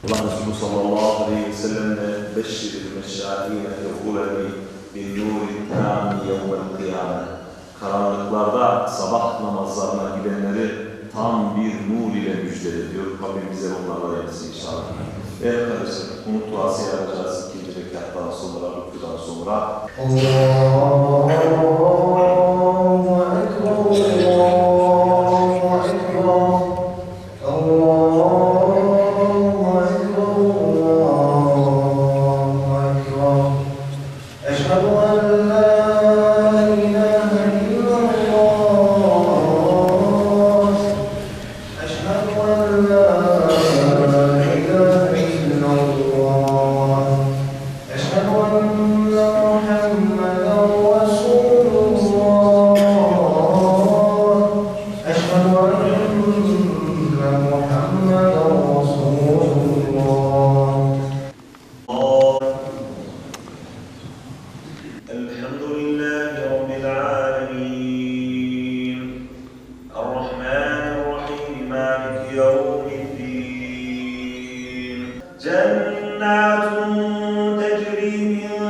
Allah Resulü sallallahu aleyhi ve sellem de beşşiril meşâhîne fil bin nûri tâmi yevmel kıyâme. Karanlıklarda sabah namazlarına gidenleri tam bir nur ile müjdele diyor. Rabbim bize onlarla yapsın inşallah. Evet kardeşler, bunu duası yapacağız ikinci rekattan sonra, rükûdan sonra. Allahu Ekber, Allahu Ekber. جنات تجري من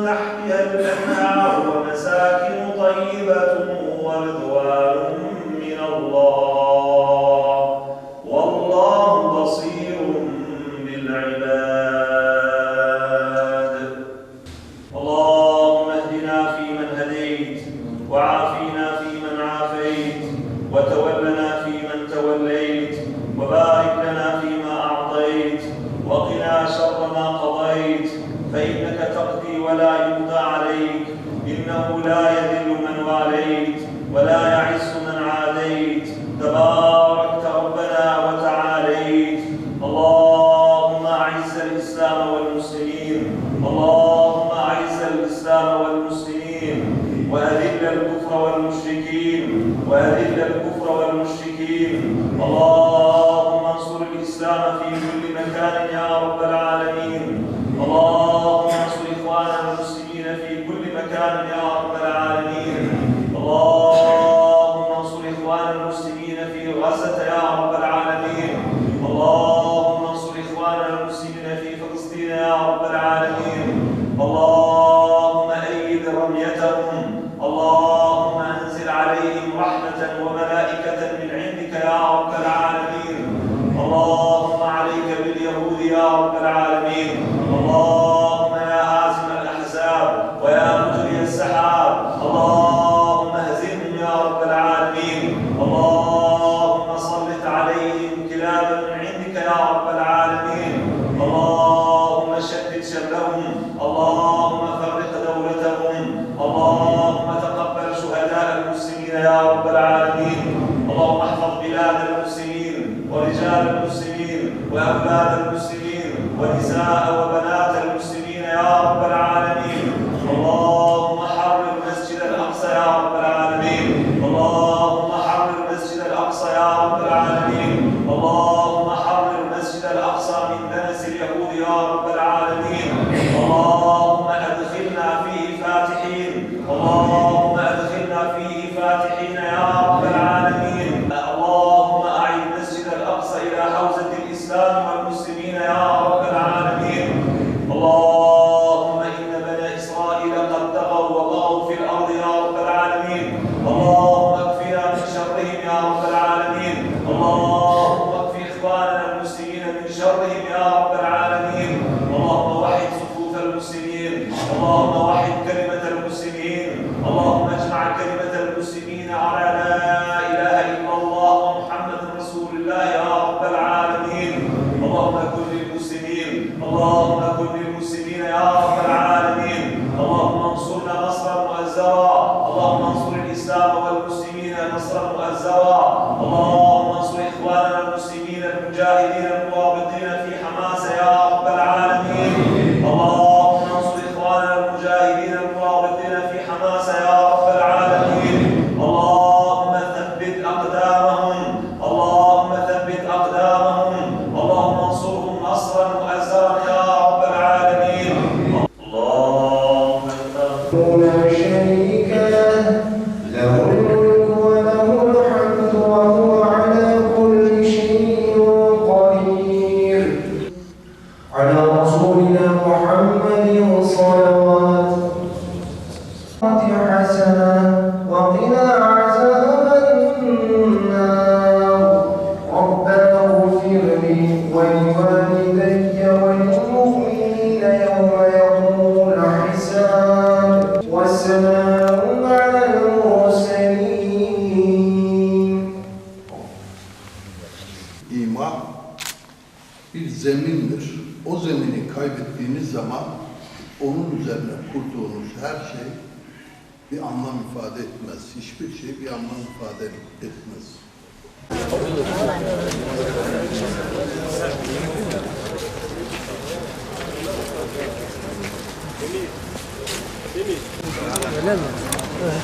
تحتها الأنهار ومساكن طيبة ورضوان من الله والله بصير بالعباد. اللهم اهدنا فيمن هديت وعافنا فيمن عافيت وتولنا فيمن توليت وبارك لنا فيما أعطيت وقنا شر ما قضيت فإنك تقضي ولا يقضى عليك إنه لا يذل من واليت ولا يعز من عاديت تباركت ربنا وتعاليت. اللهم أعز الإسلام والمسلمين اللهم أعز الإسلام والمسلمين وأذل الكفر والمشركين وأذل الكفر والمشركين. اللهم انصر الإسلام في كل مكان يا رب العالمين. اللهم انصر إخواننا المسلمين في كل مكان يا رب العالمين. اللهم انصر إخواننا المسلمين في غزة يا رب العالمين. اللهم انصر إخواننا المسلمين في فلسطين يا رب العالمين. اللهم أيد رميتهم. اللهم أنزل عليهم رحمة وملائكة من عندك يا رب العالمين. اللهم عليك باليهود يا رب العالمين. اللهم يا هازم الأحزاب ويا مجري السحاب اللهم اهزمهم يا رب العالمين. اللهم سلط عليهم كلابا من عندك يا رب العالمين. اللهم شدد شملهم. اللهم فرق دولتهم. اللهم تقبل شهداء المسلمين يا رب العالمين. اللهم احفظ بلاد المسلمين ورجال المسلمين وأولاد المسلمين ونساء وبنات المسلمين يا رب العالمين. اللهم حرر المسجد الأقصى يا رب العالمين. اللهم حرر المسجد الأقصى يا رب العالمين. اللهم حرر المسجد الأقصى من دنس اليهود يا رب العالمين. اللهم أدخلنا onun üzerine kurduğunuz her şey bir anlam ifade etmez. Hiçbir şey bir anlam ifade etmez. Öyle mi? Evet.